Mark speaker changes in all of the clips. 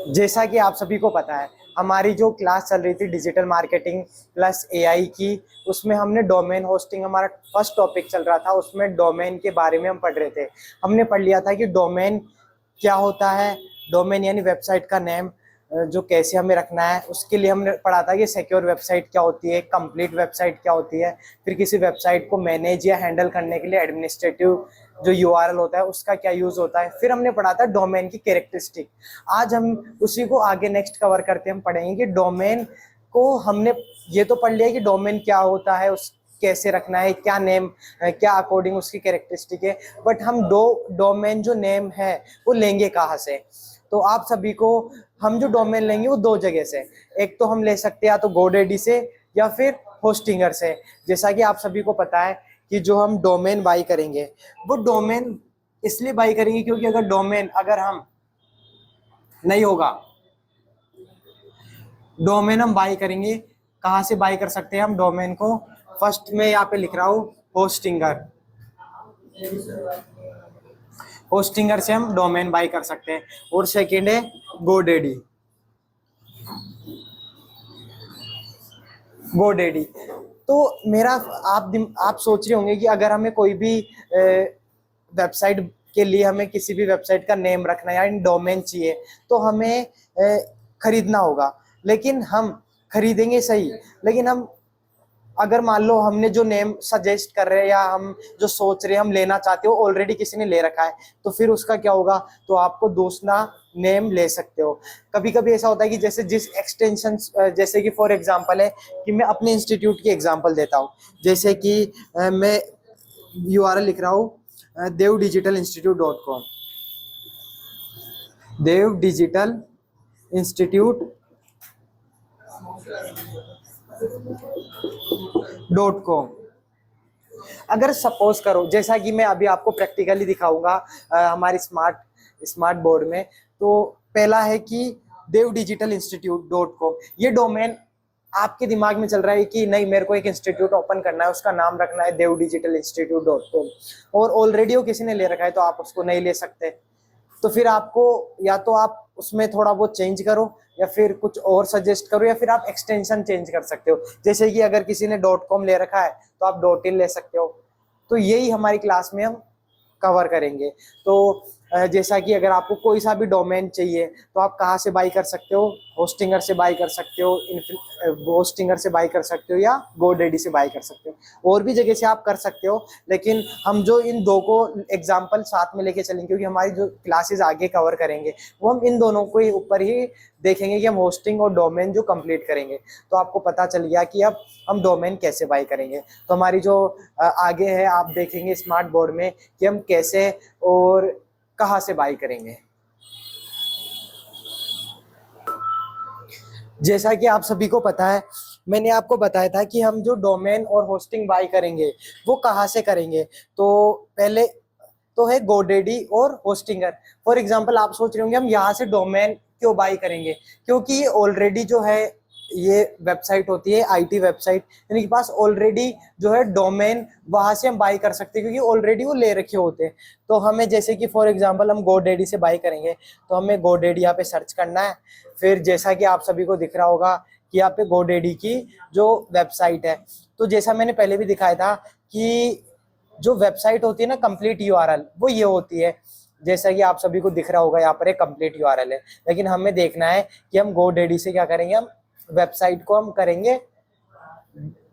Speaker 1: जैसा कि आप सभी को पता है, हमारी जो क्लास चल रही थी डिजिटल मार्केटिंग प्लस एआई की, उसमें हमने डोमेन होस्टिंग, हमारा फर्स्ट टॉपिक चल रहा था, उसमें डोमेन के बारे में हम पढ़ रहे थे। हमने पढ़ लिया था कि डोमेन क्या होता है, डोमेन यानी वेबसाइट का नेम जो कैसे हमें रखना है। उसके लिए हमने पढ़ा था कि सिक्योर वेबसाइट क्या होती है, कंप्लीट वेबसाइट क्या होती है, फिर किसी वेबसाइट को मैनेज या हैंडल करने के लिए एडमिनिस्ट्रेटिव जो यूआरएल होता है उसका क्या यूज होता है। फिर हमने पढ़ा था डोमेन की कैरेक्टरिस्टिक। आज हम उसी को आगे नेक्स्ट कवर करते हम पढ़ेंगे कि डोमेन को हमने ये तो पढ़ लिया कि डोमेन क्या होता है, उस कैसे रखना है, क्या नेम क्या अकॉर्डिंग उसकी कैरेक्टरिस्टिक है। बट हम डोमेन जो नेम है वो लेंगे कहाँ से। तो आप सभी को हम जो डोमेन लेंगे वो दो जगह से, एक तो हम ले सकते हैं या तो गोडेडी से या फिर होस्टिंगर से। जैसा कि आप सभी को पता है कि जो हम डोमेन बाई करेंगे वो डोमेन इसलिए बाई करेंगे क्योंकि अगर डोमेन अगर हम नहीं होगा, डोमेन हम बाई करेंगे कहाँ से बाई कर सकते हैं हम डोमेन को। फर्स्ट में यहाँ पे लिख रहा हूँ होस्टिंगर, होस्टिंगर से हम डोमेन बाई कर सकते हैं। और सेकेंड है गोडेडी, गोडेडी। तो मेरा आप सोच रहे होंगे कि अगर हमें कोई भी वेबसाइट के लिए हमें किसी भी वेबसाइट का नेम रखना है या डोमेन चाहिए तो हमें खरीदना होगा। लेकिन हम खरीदेंगे सही, लेकिन हम अगर मान लो हमने जो नेम सजेस्ट कर रहे हैं या हम जो सोच रहे हैं हम लेना चाहते हो ऑलरेडी किसी ने ले रखा है, तो फिर उसका क्या होगा, तो आपको दूसरा नेम ले सकते हो। कभी कभी ऐसा होता है कि जैसे जिस एक्सटेंशन, जैसे कि फॉर एग्जांपल है कि मैं अपने इंस्टीट्यूट की एग्जांपल देता हूँ। जैसे कि मैं यूआरएल लिख रहा हूँ devdigital institute.com, devdigital institute.com। अगर सपोज करो, जैसा कि मैं अभी आपको प्रैक्टिकली दिखाऊंगा हमारी स्मार्ट स्मार्ट बोर्ड में, तो पहला है कि devdigital institute.com। ये डोमेन आपके दिमाग में चल रहा है कि नहीं मेरे को एक इंस्टीट्यूट ओपन करना है, उसका नाम रखना है devdigital institute.com, और ऑलरेडी वो किसी ने ले रखा है तो आप उसको नहीं ले सकते। तो फिर आपको या तो आप उसमें थोड़ा बहुत चेंज करो या फिर कुछ और सजेस्ट करो या फिर आप एक्सटेंशन चेंज कर सकते हो। जैसे कि अगर किसी ने .com ले रखा है तो आप .in ले सकते हो। तो यही हमारी क्लास में हम कवर करेंगे। तो जैसा कि अगर आपको कोई सा भी डोमेन चाहिए तो आप कहाँ से बाई कर सकते हो, होस्टिंगर से बाई कर सकते हो, होस्टिंगर से बाई कर सकते हो या गोडेडी से बाई कर सकते हो, और भी जगह से आप कर सकते हो। लेकिन हम जो इन दो को एग्जांपल साथ में लेके चलेंगे क्योंकि हमारी जो क्लासेस आगे कवर करेंगे वो हम इन दोनों को ही ऊपर ही देखेंगे कि हम होस्टिंग और डोमेन जो कंप्लीट करेंगे। तो आपको पता चल गया कि अब हम डोमेन कैसे बाई करेंगे। तो हमारी जो आगे है आप देखेंगे स्मार्ट बोर्ड में कि हम कैसे और कहाँ से बाई करेंगे। जैसा कि आप सभी को पता है, मैंने आपको बताया था कि हम जो डोमेन और होस्टिंग बाई करेंगे वो कहाँ से करेंगे। तो पहले तो है गोडेडी और होस्टिंगर। फॉर एग्जांपल आप सोच रहे होंगे हम यहाँ से डोमेन क्यों बाई करेंगे, क्योंकि ये ऑलरेडी जो है ये वेबसाइट होती है आईटी वेबसाइट, इनके पास ऑलरेडी जो है डोमेन वहां से हम बाई कर सकते हैं क्योंकि ऑलरेडी वो ले रखे होते हैं। तो हमें जैसे कि फॉर एग्जांपल हम गोडेडी से बाई करेंगे तो हमें गोडेडी यहाँ पे सर्च करना है। फिर जैसा कि आप सभी को दिख रहा होगा कि यहाँ पे गोडेडी की जो वेबसाइट है, तो जैसा मैंने पहले भी दिखाया था कि जो वेबसाइट होती है ना कंप्लीट यूआरएल वो ये होती है। जैसा कि आप सभी को दिख रहा होगा यहाँ पर एक कंप्लीट यूआरएल है, लेकिन हमें देखना है कि हम गोडेडी से क्या करेंगे, हम वेबसाइट को हम करेंगे,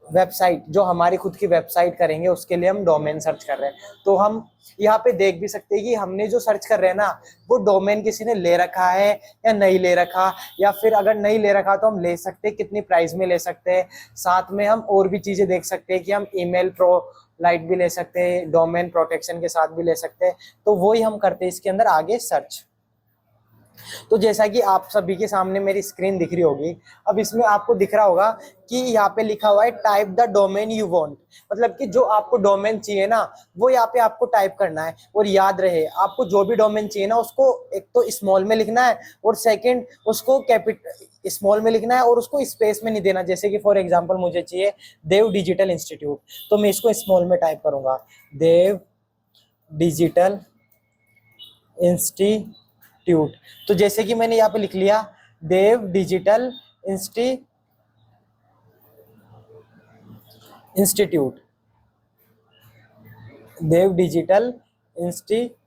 Speaker 1: वेबसाइट जो हमारी खुद की वेबसाइट करेंगे उसके लिए हम डोमेन सर्च कर रहे हैं। तो हम यहाँ पे देख भी सकते हैं कि हमने जो सर्च कर रहे हैं ना वो डोमेन किसी ने ले रखा है या नहीं ले रखा, या फिर अगर नहीं ले रखा तो हम ले सकते हैं, कितनी प्राइस में ले सकते हैं। साथ में हम और भी चीजें देख सकते हैं कि हम ईमेल लाइट भी ले सकते हैं, डोमेन प्रोटेक्शन के साथ भी ले सकते हैं। तो वही हम करते हैं इसके अंदर आगे सर्च। तो जैसा कि आप सभी के सामने मेरी स्क्रीन दिख रही होगी, अब इसमें आपको दिख रहा होगा कि यहाँ पे लिखा हुआ है type the domain you want, मतलब कि जो आपको डोमेन चाहिए ना वो यहाँ पे आपको टाइप करना है। और याद रहे आपको जो भी डोमेन चाहिए ना उसको एक तो स्मॉल में लिखना है और सेकंड उसको कैपिटल स्मॉल में लिखना है और उसको स्पेस में नहीं देना। जैसे कि फॉर एग्जांपल मुझे चाहिए देव डिजिटल इंस्टीट्यूट, तो मैं इसको स्मॉल में टाइप करूंगा देव डिजिटल इंस्टीट्यूट, इंस्टीट्यूट। तो जैसे कि मैंने यहाँ पे लिख लिया देव डिजिटल इंस्टीट्यूट, देव डिजिटल इंस्टीट्यूट।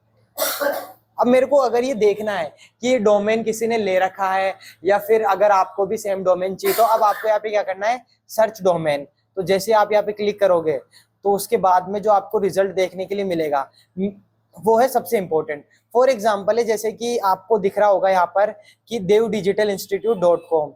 Speaker 1: अब मेरे को अगर ये देखना है कि ये डोमेन किसी ने ले रखा है या फिर अगर आपको भी सेम डोमेन चाहिए, तो अब आपको यहाँ पे क्या करना है, सर्च डोमेन। तो जैसे आप यहाँ पे क्लिक करोगे तो उसके बाद में जो आपको रिजल्ट देखने के लिए मिलेगा वो है सबसे इंपॉर्टेंट। फॉर एग्जाम्पल है, जैसे कि आपको दिख रहा होगा यहाँ पर कि devdigitalinstitute.com,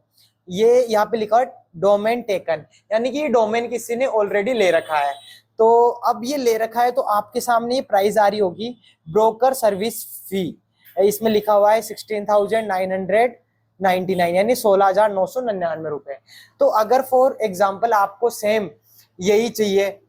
Speaker 1: ये यहाँ पे लिखा है डोमेन टेकन, यानी कि ये डोमेन किसी ने ऑलरेडी ले रखा है। तो अब ये ले रखा है तो आपके सामने ये प्राइस आ रही होगी, ब्रोकर सर्विस फी, इसमें लिखा हुआ है 16,999, यानी 16,999 रुपए। तो अगर फॉर एग्जाम्पल आपको सेम यही चाहिए,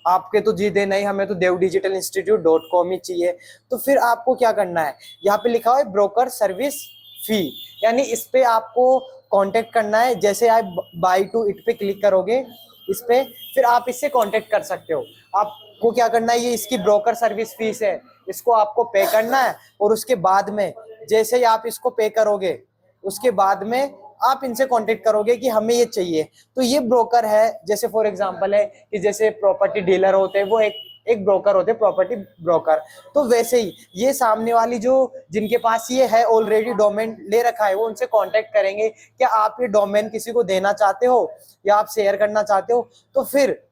Speaker 1: आपके तो जी दे नहीं, हमें तो devdigitalinstitute.com ही चाहिए, तो फिर आपको क्या करना है, यहाँ पे लिखा हुआ है ब्रोकर सर्विस फी, यानी इस पे आपको कांटेक्ट करना है। जैसे आप बाय टू इट पे क्लिक करोगे इस पे, फिर आप इससे कांटेक्ट कर सकते हो। आपको क्या करना है, ये इसकी ब्रोकर सर्विस फीस है, इसको आपको पे करना है, और उसके बाद में जैसे ही आप इसको पे करोगे उसके बाद में आप इनसे कांटेक्ट करोगे कि हमें ये चाहिए। तो ये ब्रोकर है, जैसे फॉर एग्जांपल है कि जैसे प्रॉपर्टी डीलर होते हैं वो एक ब्रोकर होते हैं, प्रॉपर्टी ब्रोकर। तो वैसे ही ये सामने वाली जो जिनके पास ये है ऑलरेडी डोमेन ले रखा है, वो उनसे कांटेक्ट करेंगे, क्या आप ये डोमेन किसी को देना चाहते हो या आप शेयर करना चाहते हो, तो फिर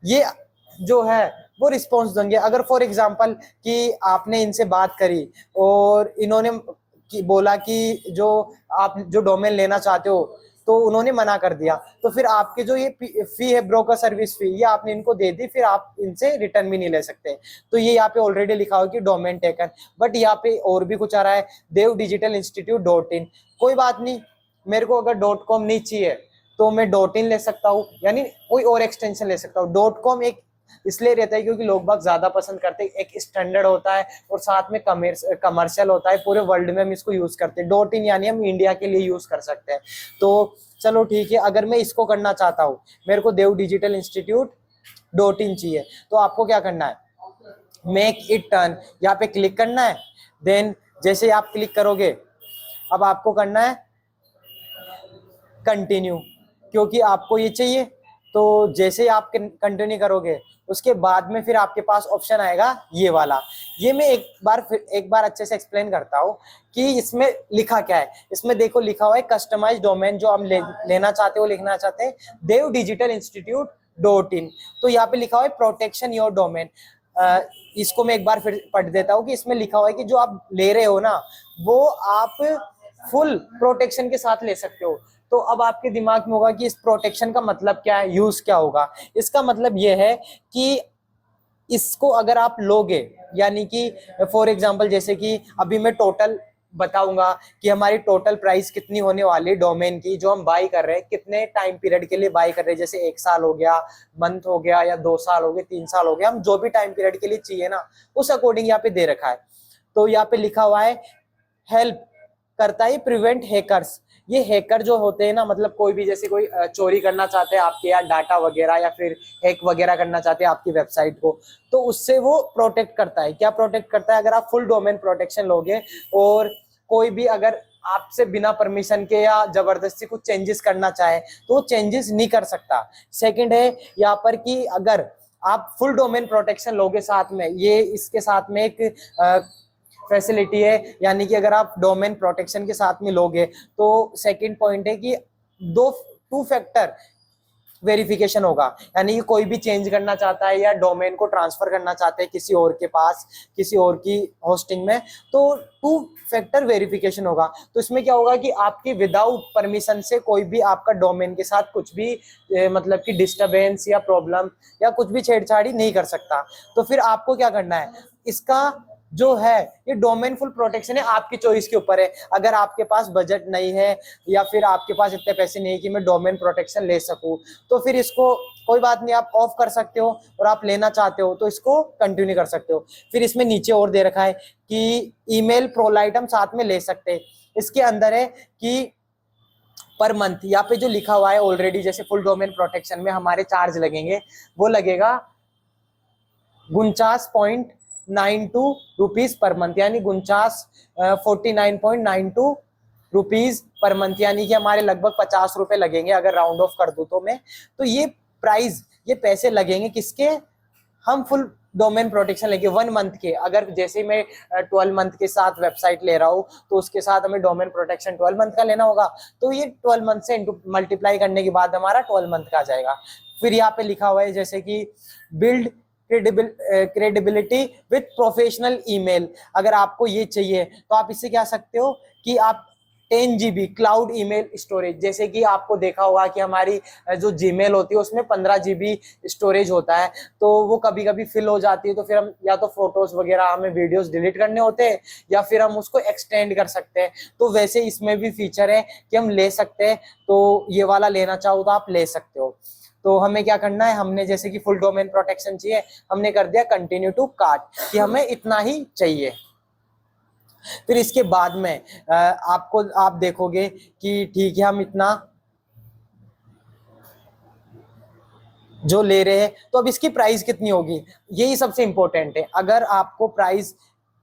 Speaker 1: ये जो है वो रिस्पॉन्स देंगे। अगर फॉर एग्जांपल कि आपने इनसे बात करी और इन्होंने बोला कि जो आप जो डोमेन लेना चाहते हो, तो उन्होंने मना कर दिया, तो फिर आपके जो ये फी है ब्रोकर सर्विस फी, ये आपने इनको दे दी, फिर आप इनसे रिटर्न भी नहीं ले सकते। तो ये यहाँ पे ऑलरेडी लिखा हो कि डोमेन टेकन, बट यहाँ पे और भी कुछ आ रहा है, devdigitalinstitute.in। कोई बात नहीं, मेरे को अगर .com नहीं चाहिए तो मैं .in ले सकता हूँ, यानी कोई और एक्सटेंशन ले सकता हूँ। .com एक इसलिए रहता है क्योंकि लोग बाग ज्यादा पसंद करते हैं, एक स्टैंडर्ड होता है और साथ में कमर्शियल होता है, पूरे वर्ल्ड में हम इसको यूज करते हैं। .in यानी हम इंडिया के लिए यूज कर सकते हैं। तो चलो ठीक है, अगर मैं इसको करना चाहता हूँ, मेरे को devdigitalinstitute.in चाहिए, तो आपको क्या करना है, मेक इट टर्न, यहाँ पे क्लिक करना है। देन जैसे आप क्लिक करोगे अब आपको करना है कंटिन्यू, क्योंकि आपको ये चाहिए। तो जैसे आप कंटिन्यू करोगे उसके बाद में फिर आपके पास ऑप्शन आएगा ये वाला। ये मैं एक बार अच्छे से एक्सप्लेन करता हूँ कि इसमें लिखा क्या है। इसमें देखो लिखा हुआ है कस्टमाइज डोमेन, जो हम लेना चाहते हो, लिखना चाहते हैं devdigitalinstitute.in। तो यहाँ पे लिखा हुआ है प्रोटेक्शन योर डोमेन। इसको मैं एक बार फिर पढ़ देता हूँ कि इसमें लिखा हुआ है कि जो आप ले रहे हो ना, वो आप फुल प्रोटेक्शन के साथ ले सकते हो। तो अब आपके दिमाग में होगा कि इस प्रोटेक्शन का मतलब क्या है, यूज क्या होगा। इसका मतलब यह है कि इसको अगर आप लोगे, यानी कि फॉर एग्जांपल जैसे कि अभी मैं टोटल बताऊंगा कि हमारी टोटल प्राइस कितनी होने वाली डोमेन की, जो हम बाई कर रहे हैं, कितने टाइम पीरियड के लिए बाई कर रहे हैं, जैसे 1 साल हो गया, मंथ हो गया, या 2 साल हो गए, 3 साल हो गया, हम जो भी टाइम पीरियड के लिए चाहिए ना, उस अकॉर्डिंग यहाँ पे दे रखा है। तो यहाँ पे लिखा हुआ है हेल्प करता है प्रिवेंट हैकर्स। ये हैकर जो होते हैं ना, मतलब कोई भी जैसे कोई चोरी करना चाहते हैं आपके यार डाटा वगैरह, या फिर हैक वगैरह करना चाहते हैं आपकी वेबसाइट को, तो उससे वो प्रोटेक्ट करता है। क्या प्रोटेक्ट करता है, अगर आप फुल डोमेन प्रोटेक्शन लोगे और कोई भी अगर आपसे बिना परमिशन के या जबरदस्ती कुछ चेंजेस करना चाहे तो वो चेंजेस नहीं कर सकता। सेकंड है यहाँ पर कि अगर आप फुल डोमेन प्रोटेक्शन लोगे, साथ में ये इसके साथ में एक फैसिलिटी है, यानी कि अगर आप डोमेन प्रोटेक्शन के साथ में लोगे तो सेकंड पॉइंट है कि 2 फैक्टर वेरिफिकेशन होगा, यानी कि कोई भी चेंज करना चाहता है या डोमेन को ट्रांसफर करना चाहते हैं किसी और के पास, किसी और की होस्टिंग में, तो 2 फैक्टर वेरिफिकेशन होगा। तो इसमें क्या होगा कि आपकी विदाउट परमिशन से कोई भी आपका डोमेन के साथ कुछ भी मतलब कि डिस्टरबेंस या प्रॉब्लम या कुछ भी छेड़छाड़ी नहीं कर सकता। तो फिर आपको क्या करना है, इसका जो है ये डोमेन फुल प्रोटेक्शन है, आपकी चॉइस के ऊपर है। अगर आपके पास बजट नहीं है या फिर आपके पास इतने पैसे नहीं है कि मैं डोमेन प्रोटेक्शन ले सकूं, तो फिर इसको कोई बात नहीं, आप ऑफ कर सकते हो, और आप लेना चाहते हो तो इसको कंटिन्यू कर सकते हो। फिर इसमें नीचे और दे रखा है कि ईमेल प्रोलाइट हम साथ में ले सकते हैं। इसके अंदर है कि पर मंथ, यहाँ पे जो लिखा हुआ है ऑलरेडी, जैसे फुल डोमेन प्रोटेक्शन में हमारे चार्ज लगेंगे, वो लगेगा 49.99 49.92 रुपीज पर मंथ, यानी 49.92 रुपीज पर मंथ, यानी कि हमारे लगभग 50 रुपए लगेंगे अगर राउंड ऑफ कर दूं तो मैं। तो ये प्राइस, ये पैसे लगेंगे किसके, हम फुल डोमेन प्रोटेक्शन लेंगे 1 मंथ के। अगर जैसे मैं 12 मंथ के साथ वेबसाइट ले रहा हूँ तो उसके साथ हमें डोमेन प्रोटेक्शन 12 मंथ का लेना होगा, तो ये 12 मंथ से मल्टीप्लाई करने के बाद हमारा 12 मंथ का आ जाएगा। फिर यहाँ पे लिखा हुआ है जैसे कि build credibility with professional email. अगर आपको ये चाहिए तो आप इससे क्या सकते हो कि आप 10 GB क्लाउड ईमेल स्टोरेज, जैसे कि आपको देखा होगा कि हमारी जो जीमेल होती है उसमें 15 GB स्टोरेज होता है, तो वो कभी कभी फिल हो जाती है, तो फिर हम या तो फोटोज वगैरह हमें वीडियोस डिलीट करने होते हैं या फिर हम उसको एक्सटेंड कर सकते हैं। तो वैसे इसमें भी फीचर है कि हम ले सकते हैं, तो ये वाला लेना चाहो तो आप ले सकते हो। तो हमें क्या करना है, हमने जैसे कि फुल डोमेन प्रोटेक्शन चाहिए, हमने कर दिया कंटिन्यू टू कार्ट कि हमें इतना ही चाहिए। फिर इसके बाद में आप देखोगे कि ठीक है हम इतना जो ले रहे हैं, तो अब इसकी प्राइस कितनी होगी, यही सबसे इंपॉर्टेंट है। अगर आपको प्राइस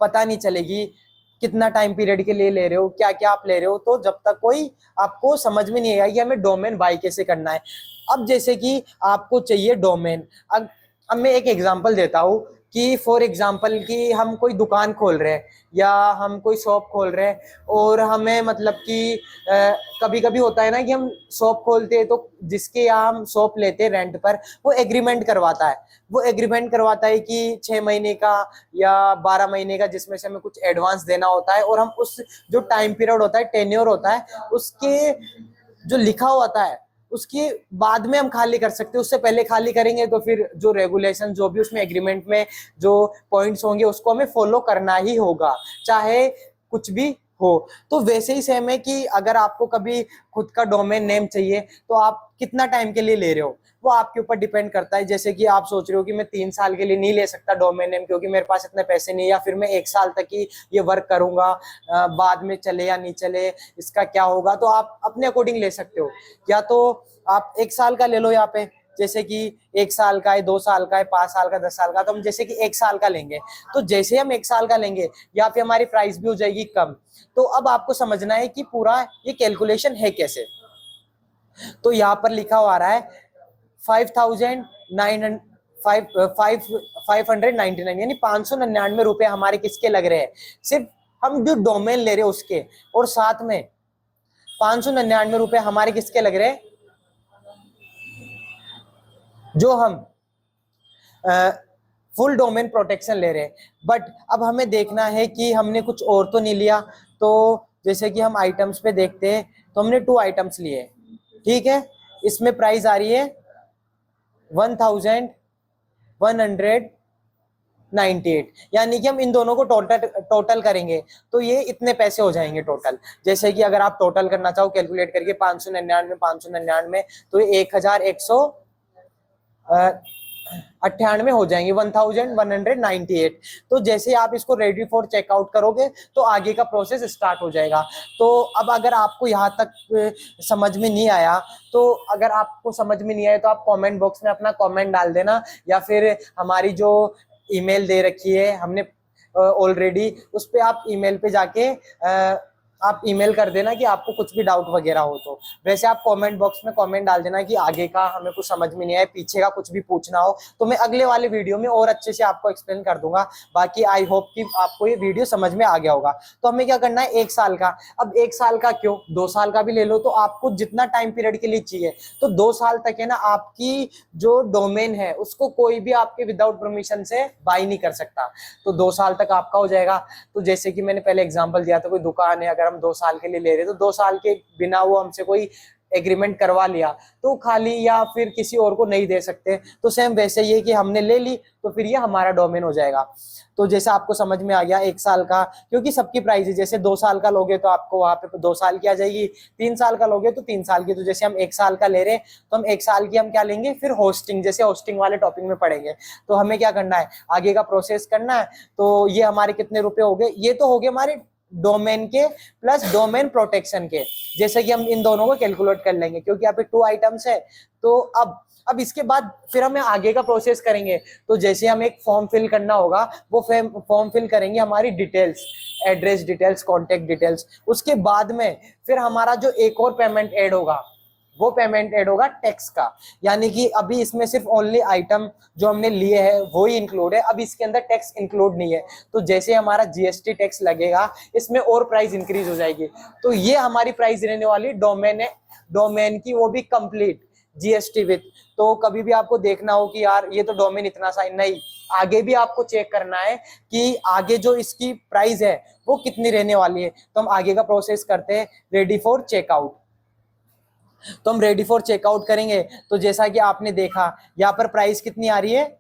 Speaker 1: पता नहीं चलेगी कितना टाइम पीरियड के लिए ले रहे हो, क्या क्या आप ले रहे हो, तो जब तक कोई आपको समझ में नहीं आएगा कि हमें डोमेन बाय कैसे करना है। अब जैसे कि आपको चाहिए डोमेन, अब मैं एक एग्जांपल देता हूँ कि फॉर एग्जांपल कि हम कोई दुकान खोल रहे हैं या हम कोई शॉप खोल रहे हैं, और हमें मतलब कि कभी कभी होता है ना कि हम शॉप खोलते हैं तो जिसके यहाँ हम शॉप लेते हैं रेंट पर, वो एग्रीमेंट करवाता है। वो एग्रीमेंट करवाता है कि 6 महीने का या 12 महीने का, जिसमें से हमें कुछ एडवांस देना होता है, और हम उस जो टाइम पीरियड होता है, टेन्योर होता है, उसके जो लिखा होता है उसके बाद में हम खाली कर सकते हैं। उससे पहले खाली करेंगे तो फिर जो रेगुलेशन, जो भी उसमें एग्रीमेंट में जो पॉइंट्स होंगे उसको हमें फॉलो करना ही होगा, चाहे कुछ भी हो। तो वैसे ही सेम है कि अगर आपको कभी खुद का डोमेन नेम चाहिए तो आप कितना टाइम के लिए ले रहे हो, वो आपके ऊपर डिपेंड करता है। जैसे कि आप सोच रहे हो कि मैं 3 साल के लिए नहीं ले सकता डोमेन नेम क्योंकि मेरे पास इतने पैसे नहीं, या फिर मैं 1 साल तक ही ये वर्क करूंगा, बाद में चले या नहीं चले इसका क्या होगा, तो आप अपने अकॉर्डिंग ले सकते हो। या तो आप 1 साल का ले लो यहाँ पे, जैसे कि 1 साल का है, 2 साल का है, 5 साल का, 10 साल का, तो हम जैसे कि 1 साल का लेंगे। तो जैसे हम 1 साल का लेंगे या फिर हमारी प्राइस भी हो जाएगी कम। तो अब आपको समझना है कि पूरा ये कैलकुलेशन है कैसे। तो यहाँ पर हुआ आ रहा है 5,599 यानी 599 रुपए हमारे किसके लग रहे हैं, सिर्फ हम जो डोमेन ले रहे हैं उसके, और साथ में 599 रुपए हमारे किसके लग रहे हैं, जो हम फुल डोमेन प्रोटेक्शन ले रहे हैं। बट अब हमें देखना है कि हमने कुछ और तो नहीं लिया। तो जैसे कि हम आइटम्स पे देखते हैं तो हमने 2 आइटम्स लिए, ठीक है, इसमें प्राइस आ रही है 1198, यानी कि हम इन दोनों को टोटल करेंगे तो ये इतने पैसे हो जाएंगे टोटल। जैसे कि अगर आप टोटल करना चाहो कैलकुलेट करके 599 तो ये 1198 हो जाएंगे, 1198। तो जैसे आप इसको रेडी फॉर चेकआउट करोगे तो आगे का प्रोसेस स्टार्ट हो जाएगा। तो अब अगर आपको यहाँ तक समझ में नहीं आया, तो अगर आपको समझ में नहीं आया तो आप कमेंट बॉक्स में अपना कमेंट डाल देना, या फिर हमारी जो ईमेल दे रखी है हमने ऑलरेडी, उस पे आप ईमेल पे जाके आप ईमेल कर देना कि आपको कुछ भी डाउट वगैरह हो। तो वैसे आप कमेंट बॉक्स में कमेंट डाल देना कि आगे का हमें कुछ समझ में नहीं आया, पीछे का कुछ भी पूछना हो तो मैं अगले वाले वीडियो में और अच्छे से आपको एक्सप्लेन कर दूंगा। बाकी आई होप कि आपको ये वीडियो समझ में आ गया होगा। तो हमें क्या करना है, 1 साल का। अब 1 साल का क्यों, 2 साल का भी ले लो, तो आपको जितना टाइम पीरियड के लिए चाहिए, तो 2 साल तक है ना आपकी जो डोमेन है उसको कोई भी आपके विदाउट परमिशन से बाय नहीं कर सकता। तो 2 साल तक आपका हो जाएगा। तो जैसे कि मैंने पहले एग्जांपल दिया था, कोई दुकान है, अगर हम 2 साल के लिए ले रहे हैं तो 2 साल के बिना वो हमसे कोई एग्रीमेंट करवा लिया तो खाली या फिर किसी और को नहीं दे सकते। तो सेम वैसे ही है कि हमने ले ली तो फिर ये हमारा डोमेन हो जाएगा। तो जैसे आपको समझ में आ गया 1 साल का, क्योंकि सबकी प्राइस है, जैसे 2 साल का लोगे तो आपको वहां पे 2 साल की आ जाएगी, 3 साल का लोगे तो 3 साल की। तो जैसे हम 1 साल का ले रहे हैं तो हम 1 साल की हम क्या लेंगे, फिर होस्टिंग, जैसे होस्टिंग वाले टॉपिक में पढ़ेंगे। तो हमें क्या करना है, आगे का प्रोसेस करना है। तो ये हमारे कितने रुपए हो गए, ये तो हो गए हमारे डोमेन के प्लस डोमेन प्रोटेक्शन के, जैसे कि हम इन दोनों को कैलकुलेट कर लेंगे क्योंकि यहाँ पे 2 आइटम्स है। तो अब इसके बाद फिर हमें आगे का प्रोसेस करेंगे। तो जैसे हमें एक फॉर्म फिल करना होगा, वो फॉर्म फिल करेंगे हमारी details, address details, contact details. उसके बाद में फिर हमारा जो एक और पेमेंट ऐड होगा, वो पेमेंट ऐड होगा टैक्स का। यानी कि अभी इसमें सिर्फ ओनली आइटम जो हमने लिए हैं वो ही इंक्लूड है, अब इसके अंदर टैक्स इंक्लूड नहीं है। तो जैसे हमारा जीएसटी टैक्स लगेगा, इसमें और प्राइस इंक्रीज हो जाएगी। तो ये हमारी प्राइस रहने वाली डोमेन है, डोमेन की, वो भी कंप्लीट जीएसटी विथ। तो कभी भी आपको देखना हो कि यार ये तो डोमेन इतना सा नहीं, आगे भी आपको चेक करना है कि आगे जो इसकी प्राइस है वो कितनी रहने वाली है। तो हम आगे का प्रोसेस करते हैं, रेडी फॉर चेकआउट। तो हम रेडी फॉर चेकआउट करेंगे। तो जैसा कि आपने देखा यहाँ पर प्राइस कितनी आ रही है,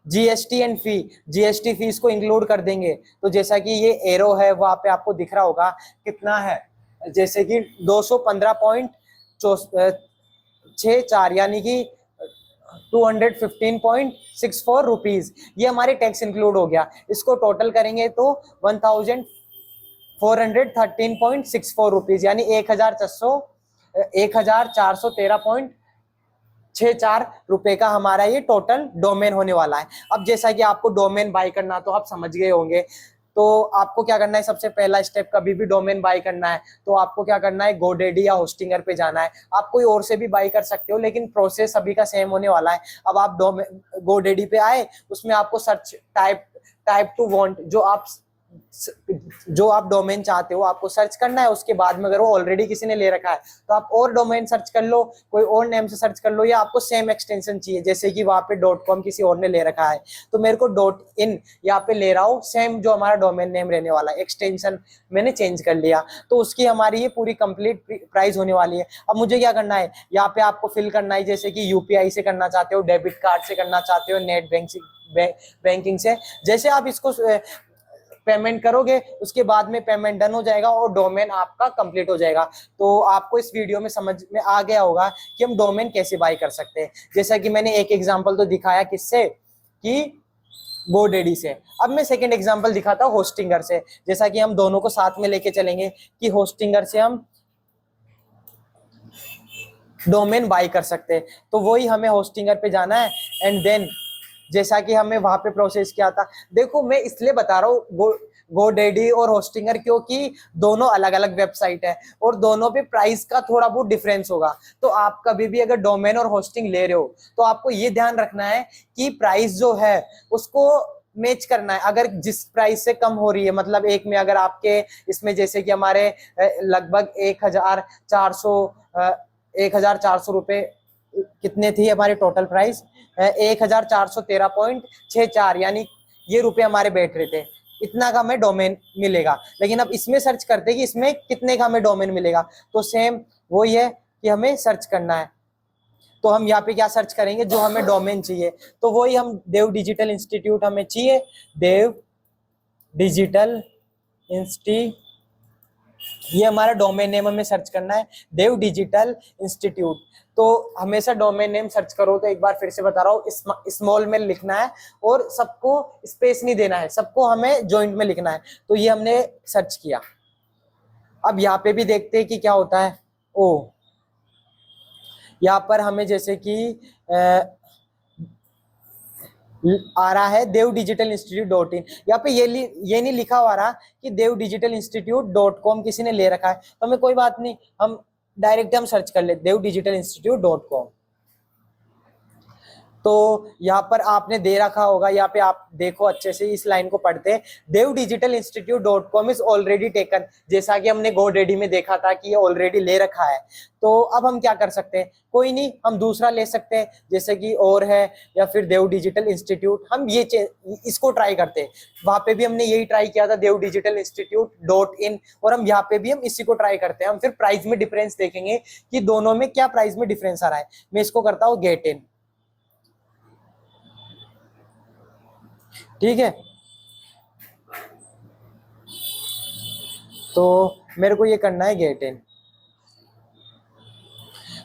Speaker 1: GST and fee, GST fees को इंक्लूड कर देंगे। तो जैसा कि ये एरो है वहां पे आपको दिख रहा होगा कितना है, जैसे कि 215.64 यानी कि 215.64 रुपीज, ये हमारे टैक्स इंक्लूड हो गया। इसको टोटल करेंगे तो 1413.64 रुपीज, यानी 1413.64 रुपए का हमारा ये टोटल डोमेन होने वाला है। अब जैसा कि आपको डोमेन बाय करना तो आप समझ गए होंगे। तो आपको क्या करना है, सबसे पहला स्टेप, कभी भी डोमेन बाय करना है तो आपको क्या करना है, गोडेडी या होस्टिंगर पे जाना है। आप कोई और से भी बाय कर सकते हो, लेकिन प्रोसेस सभी का सेम होने वाला है। अब आप गोडेडी पे आए, उसमें आपको सर्च टाइप टू वांट, जो आप डोमेन चाहते हो आपको सर्च करना है। उसके बाद में अगर वो ऑलरेडी किसी ने ले रखा है तो आप और डोमेन सर्च कर लो, कोई और नेम से सर्च कर लो, या आपको सेम एक्सटेंशन चाहिए, जैसे कि वहां पे .com किसी और ने ले रखा है तो मेरे को .in यहाँ पे ले रहा हूँ, सेम जो हमारा डोमेन नेम रहने वाला है, एक्सटेंशन मैंने चेंज कर लिया, तो उसकी हमारी ये पूरी कंप्लीट प्राइस होने वाली है। अब मुझे क्या करना है, यहाँ पे आपको फिल करना है, जैसे कि यूपीआई से करना चाहते हो, डेबिट कार्ड से करना चाहते हो, नेट बैंकिंग से। जैसे आप इसको पेमेंट करोगे उसके बाद में पेमेंट डन हो जाएगा और डोमेन आपका कंप्लीट हो जाएगा। तो आपको इस वीडियो में समझ में आ गया होगा कि हम डोमेन कैसे बाय कर सकते हैं। जैसा कि मैंने एक एग्जांपल तो दिखाया किससे, कि गोडेडी से। अब मैं सेकंड एग्जांपल दिखाता हूँ होस्टिंगर से, जैसा कि हम दोनों को साथ में लेके चलेंगे कि होस्टिंगर से हम डोमेन बाय कर सकते हैं। तो वही हमें होस्टिंगर पे जाना है एंड देन जैसा कि हमें वहां पे प्रोसेस किया था। देखो मैं इसलिए बता रहा हूँ गोडेडी और होस्टिंगर, क्योंकि दोनों अलग अलग वेबसाइट है और दोनों पे प्राइस का थोड़ा बहुत डिफरेंस होगा। तो आप कभी भी अगर डोमेन और होस्टिंग ले रहे हो तो आपको ये ध्यान रखना है कि प्राइस जो है उसको मैच करना है। अगर जिस प्राइस से कम हो रही है, मतलब एक में अगर आपके इसमें जैसे कि हमारे लगभग 1400 रुपए कितने थी हमारी टोटल प्राइस, 1413.64, यानी ये रुपए हमारे बैठ रहे थे, इतना का हमें डोमेन मिलेगा। लेकिन अब इसमें सर्च करते कि इसमें कितने का हमें डोमेन मिलेगा, तो सेम वही है कि हमें सर्च करना है। तो हम यहाँ पे क्या सर्च करेंगे, जो हमें डोमेन चाहिए, तो वही हम देव डिजिटल इंस्टीट्यूट हमें चाहिए, देव डिजिटल इंस्टीट्यूट, ये हमारा डोमेन नेम हमें सर्च करना है, देव डिजिटल इंस्टीट्यूट। तो हमेशा डोमेन नेम सर्च करो तो एक बार फिर से बता रहा हूँ, स्मॉल में लिखना है और सबको स्पेस नहीं देना है, सबको हमें जॉइंट में लिखना है। तो ये हमने सर्च किया। अब यहाँ पे भी देखते हैं कि क्या होता है। ओ यहाँ पर हमें जैसे कि आ रहा है देव डिजिटल इंस्टीट्यूट.in, यहाँ पे ये नहीं लिखा हुआ रहा कि देव डिजिटल इंस्टीट्यूट.com किसी ने ले रखा है, तो हमें कोई बात नहीं, हम डायरेक्ट हम सर्च कर ले देव डिजिटल इंस्टीट्यूट.com। तो यहाँ पर आपने दे रखा होगा, यहाँ पे आप देखो अच्छे से, इस लाइन को पढ़ते, देव डिजिटल इंस्टीट्यूट.com इज ऑलरेडी टेकन, जैसा कि हमने गोडेडी में देखा था कि ये ऑलरेडी ले रखा है। तो अब हम क्या कर सकते हैं, कोई नहीं, हम दूसरा ले सकते हैं, जैसे कि और है, या फिर देव डिजिटल इंस्टीट्यूट, हम ये इसको ट्राई करते हैं। वहां पे भी हमने यही ट्राई किया था, देव डिजिटल इंस्टीट्यूट.in, और हम यहाँ पे भी हम इसी को ट्राई करते हैं। हम फिर प्राइस में डिफरेंस देखेंगे कि दोनों में क्या प्राइस में डिफरेंस आ रहा है। मैं इसको करता हूँ गेट इन, ठीक है। तो मेरे को ये करना है गेट इन।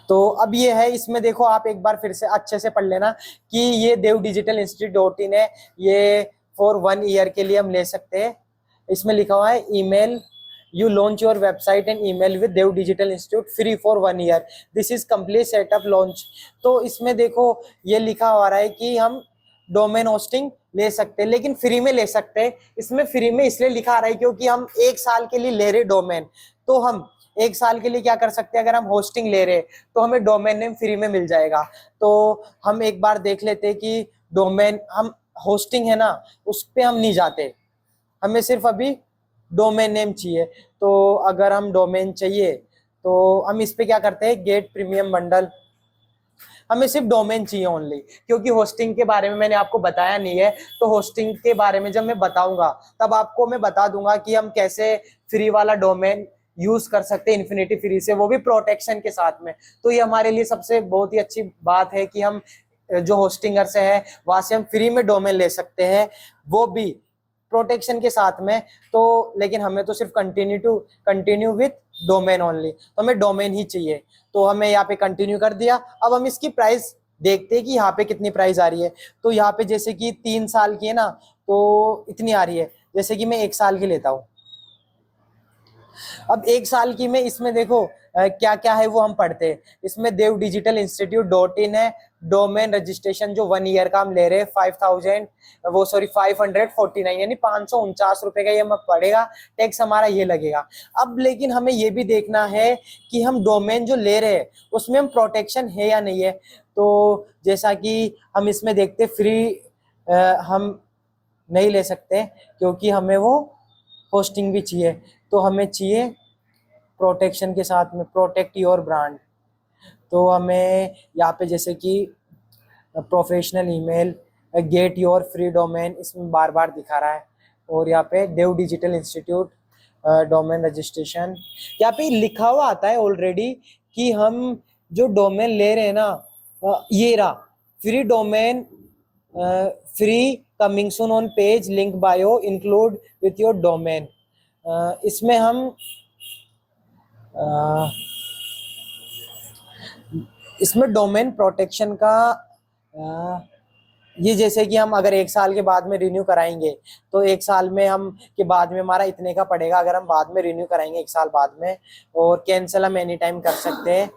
Speaker 1: तो अब ये है, इसमें देखो आप एक बार फिर से अच्छे से पढ़ लेना कि ये देव डिजिटल इंस्टीट्यूट.in है, ये फॉर 1 ईयर के लिए हम ले सकते हैं, इसमें लिखा हुआ है email, you launch your website and email with Dev Digital Institute free for 1 year. This is complete setup launch. तो इसमें देखो ये लिखा हुआ है कि हम डोमेन होस्टिंग ले सकते हैं, लेकिन फ्री में ले सकते हैं। इसमें फ्री में इसलिए लिखा आ रहा है क्योंकि हम 1 साल के लिए ले रहे डोमेन, तो हम 1 साल के लिए क्या कर सकते हैं, अगर हम होस्टिंग ले रहे तो हमें डोमेन नेम फ्री में मिल जाएगा। तो हम एक बार देख लेते हैं कि डोमेन, हम होस्टिंग है ना उस पर हम नहीं जाते, हमें सिर्फ अभी डोमेन नेम चाहिए। तो अगर हम डोमेन चाहिए तो हम इस पे क्या करते हैं, गेट प्रीमियम बंडल, हमें सिर्फ डोमेन चाहिए ओनली, क्योंकि होस्टिंग के बारे में मैंने आपको बताया नहीं है। तो होस्टिंग के बारे में जब मैं बताऊंगा तब आपको मैं बता दूंगा कि हम कैसे फ्री वाला डोमेन यूज कर सकते हैं इन्फिनिटी फ्री से, वो भी प्रोटेक्शन के साथ में। तो ये हमारे लिए सबसे बहुत ही अच्छी बात है कि हम जो होस्टिंगर से है वहां से हम फ्री में डोमेन ले सकते हैं, वो भी प्रोटेक्शन के साथ में। तो लेकिन हमें तो सिर्फ कंटिन्यू विथ डोमेन ओनली, तो हमें डोमेन ही चाहिए। तो हमें यहाँ पे कंटिन्यू कर दिया। अब हम इसकी प्राइस देखते हैं कि यहाँ पे कितनी प्राइस आ रही है। तो यहाँ पे जैसे कि 3 साल की है ना, तो इतनी आ रही है। जैसे कि मैं 1 साल की लेता हूँ। अब 1 साल की में इसमें देखो क्या क्या है वो हम पढ़ते हैं। इसमें देव डिजिटल इंस्टीट्यूट .in है, डोमेन रजिस्ट्रेशन जो 1 ईयर का हम ले रहे हैं 549 यानी 549 रुपए का ये हमें पड़ेगा, टैक्स हमारा ये लगेगा। अब लेकिन हमें ये भी देखना है कि हम डोमेन जो ले रहे हैं उसमें हम प्रोटेक्शन है या नहीं है। तो जैसा कि हम इसमें देखते फ्री हम नहीं ले सकते क्योंकि हमें वो होस्टिंग भी चाहिए। तो हमें चाहिए प्रोटेक्शन के साथ में प्रोटेक्ट योर ब्रांड। तो हमें यहाँ पे जैसे कि professional email, get your free domain, इसमें बार बार दिखा रहा है। और यहाँ पे देव डिजिटल इंस्टीट्यूट डोमेन रजिस्ट्रेशन, यहाँ पे लिखा हुआ आता है ऑलरेडी कि हम जो डोमेन ले रहे हैं ना ये रहा free domain, free coming soon on page link bio include with your domain. इसमें हम इसमें डोमेन प्रोटेक्शन का ये जैसे कि हम अगर 1 साल के बाद में रिन्यू कराएंगे तो 1 साल में हम के बाद में हमारा इतने का पड़ेगा, अगर हम बाद में रिन्यू कराएंगे 1 साल बाद में। और कैंसिल हम एनी टाइम कर सकते हैं।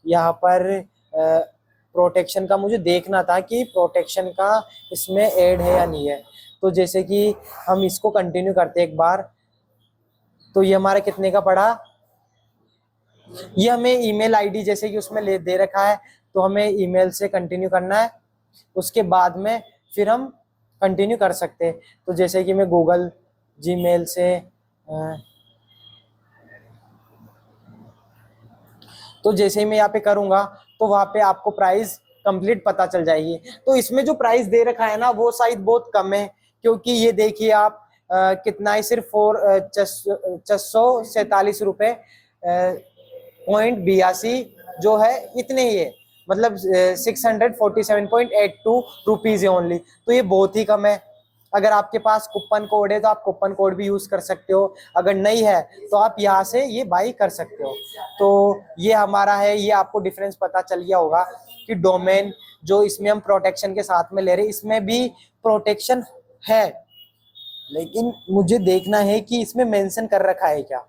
Speaker 1: यहाँ पर प्रोटेक्शन का मुझे देखना था कि प्रोटेक्शन का इसमें ऐड है या नहीं है। तो जैसे कि हम इसको कंटिन्यू करते एक बार, तो ये हमारा कितने का पड़ा, ये हमें ईमेल आईडी जैसे कि उसमें ले दे रखा है, तो हमें ईमेल से कंटिन्यू करना है। उसके बाद में फिर हम कंटिन्यू कर सकते हैं। तो जैसे कि मैं गूगल जीमेल से तो जैसे ही मैं यहाँ पे करूंगा तो वहां पे आपको प्राइस कंप्लीट पता चल जाएगी। तो इसमें जो प्राइस दे रखा है ना वो शायद बहुत कम है, क्योंकि ये देखिए आप कितना है, सिर्फ 647 रुपए .82 जो है इतने ही है, मतलब 647.82 रुपीज है ओनली। तो ये बहुत ही कम है। अगर आपके पास कूपन कोड है तो आप कूपन कोड भी यूज कर सकते हो, अगर नहीं है तो आप यहाँ से ये बाई कर सकते हो। तो ये हमारा है, ये आपको डिफरेंस पता चल गया होगा कि डोमेन जो इसमें हम प्रोटेक्शन के साथ में ले रहे हैं इसमें भी प्रोटेक्शन है, लेकिन मुझे देखना है कि इसमें मेंशन कर रखा है क्या।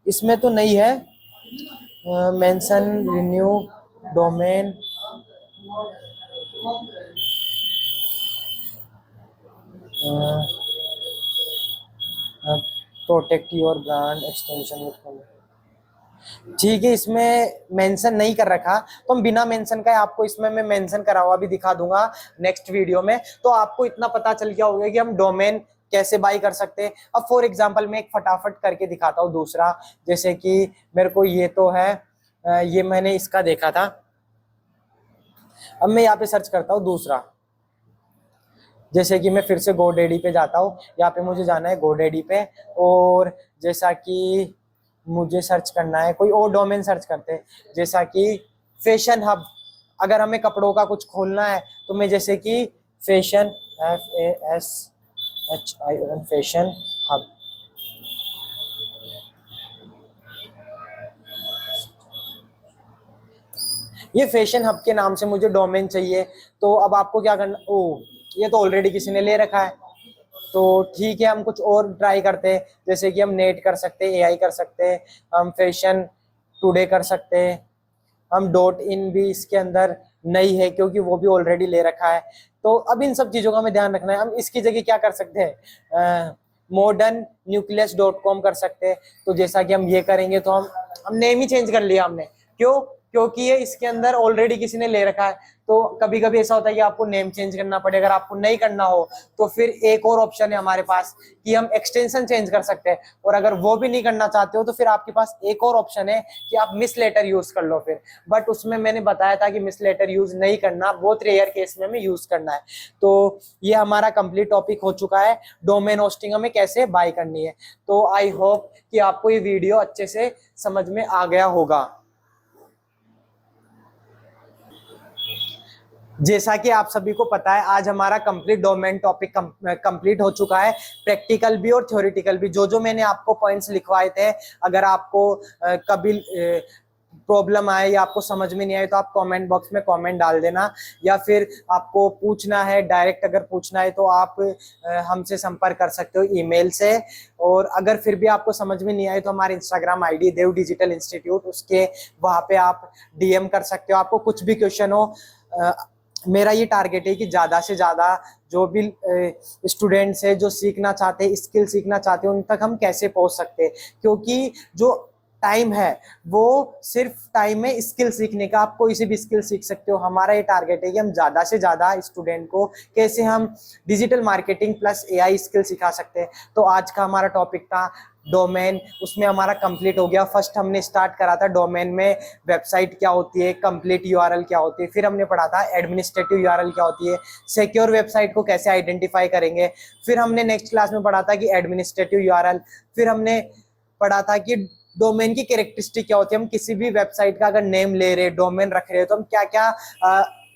Speaker 1: इसमें तो नहीं है mention renew domain, protect your brand extension. ठीक है, इसमें मेंशन नहीं कर रखा तो हम बिना मेंशन का आपको इसमें मैं मेंशन करा हुआ भी दिखा दूंगा नेक्स्ट वीडियो में। तो आपको इतना पता चल गया होगा कि हम डोमेन कैसे बाई कर सकते हैं। अब फॉर एग्जांपल मैं एक फटाफट करके दिखाता हूँ दूसरा, जैसे कि मेरे को ये तो है, ये मैंने इसका देखा था। अब मैं यहाँ पे सर्च करता हूँ दूसरा, जैसे कि मैं फिर से GoDaddy पे जाता हूँ। यहाँ पे मुझे जाना है GoDaddy पे, और जैसा कि मुझे सर्च करना है कोई और डोमेन सर्च करते हैं, जैसा कि फैशन हब। अगर हमें कपड़ों का कुछ खोलना है तो मैं जैसे कि फैशन FASHION फैशन हब, ये फैशन हब के नाम से मुझे डोमेन चाहिए। तो अब आपको क्या करना, ओ ये तो ऑलरेडी किसी ने ले रखा है, तो ठीक है, हम कुछ और ट्राई करते हैं, जैसे कि हम नेट कर सकते हैं, एआई कर सकते हैं, हम फैशन टुडे कर सकते हैं, हम डॉट इन भी इसके अंदर नहीं है क्योंकि वो भी ऑलरेडी ले रखा है। तो अब इन सब चीजों का हमें ध्यान रखना है। हम इसकी जगह क्या कर सकते हैं, मॉडर्न न्यूक्लियस डॉट कॉम कर सकते हैं। तो जैसा कि हम ये करेंगे तो हम नेम ही चेंज कर लिया हमने, क्यों? क्योंकि ये इसके अंदर ऑलरेडी किसी ने ले रखा है। तो कभी कभी ऐसा होता है कि आपको नेम चेंज करना पड़े। अगर आपको नहीं करना हो तो फिर एक और ऑप्शन है हमारे पास कि हम एक्सटेंशन चेंज कर सकते हैं, और अगर वो भी नहीं करना चाहते हो तो फिर आपके पास एक और ऑप्शन है कि आप मिस लेटर यूज कर लो फिर। बट उसमें मैंने बताया था कि मिस लेटर यूज नहीं करना, बहुत रेयर केस में हमें यूज करना है। तो ये हमारा कंप्लीट टॉपिक हो चुका है, डोमेन होस्टिंग हमें कैसे बाय करनी है। तो आई होप कि आपको ये वीडियो अच्छे से समझ में आ गया होगा। जैसा कि आप सभी को पता है, आज हमारा कंप्लीट डोमेन टॉपिक कंप्लीट हो चुका है, प्रैक्टिकल भी और थ्योरेटिकल भी। जो जो मैंने आपको पॉइंट्स लिखवाए थे, अगर आपको कभी प्रॉब्लम आए या आपको समझ में नहीं आए तो आप कमेंट बॉक्स में कमेंट डाल देना, या फिर आपको पूछना है डायरेक्ट, अगर पूछना है तो आप हमसे संपर्क कर सकते हो ईमेल से। और अगर फिर भी आपको समझ में नहीं आए तो हमारे इंस्टाग्राम आईडी देव डिजिटल इंस्टीट्यूट, उसके वहाँ पे आप डीएम कर सकते हो। आपको कुछ भी क्वेश्चन हो, मेरा ये टारगेट है कि ज़्यादा से ज़्यादा जो भी स्टूडेंट्स है जो सीखना चाहते हैं, स्किल सीखना चाहते हैं, उन तक हम कैसे पहुंच सकते हैं। क्योंकि जो टाइम है वो सिर्फ टाइम है स्किल सीखने का, आप कोई सी भी स्किल सीख सकते हो। हमारा ये टारगेट है कि हम ज़्यादा से ज़्यादा स्टूडेंट को कैसे हम digital marketing plus AI skill सिखा सकते हैं। तो आज का हमारा टॉपिक था डोमेन, उसमें हमारा कंप्लीट हो गया। फर्स्ट हमने स्टार्ट करा था डोमेन में वेबसाइट क्या होती है, कंप्लीट यूआरएल क्या होती है, फिर हमने पढ़ा था एडमिनिस्ट्रेटिव यूआरएल क्या होती है, सिक्योर वेबसाइट को कैसे आइडेंटिफाई करेंगे, फिर हमने नेक्स्ट क्लास में पढ़ा था कि एडमिनिस्ट्रेटिव यूआरएल, फिर हमने पढ़ा था कि डोमेन की कैरेक्टरिस्टिक क्या होती है। हम किसी भी वेबसाइट का अगर नेम ले रहे, डोमेन रख रहे हो, तो हम क्या क्या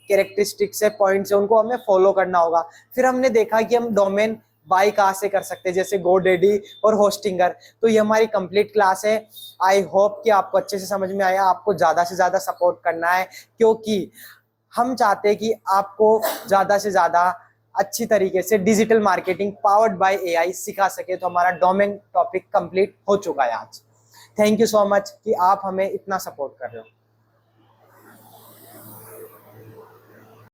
Speaker 1: कैरेक्टरिस्टिक्स है, पॉइंट्स है, उनको हमें फॉलो करना होगा। फिर हमने देखा कि हम डोमेन बाय कहाँ से कर सकते हैं, जैसे गोडेडी और होस्टिंगर। तो ये हमारी कंप्लीट क्लास है। आई होप कि आपको अच्छे से समझ में आया। आपको ज़्यादा से ज़्यादा सपोर्ट करना है, क्योंकि हम चाहते हैं कि आपको ज़्यादा से ज़्यादा अच्छी तरीके से digital marketing powered by AI सिखा सके। तो हमारा डोमेन टॉपिक कंप्लीट हो चुका है आज। थैंक यू सो मच कि आप हमें इतना सपोर्ट कर रहे हो।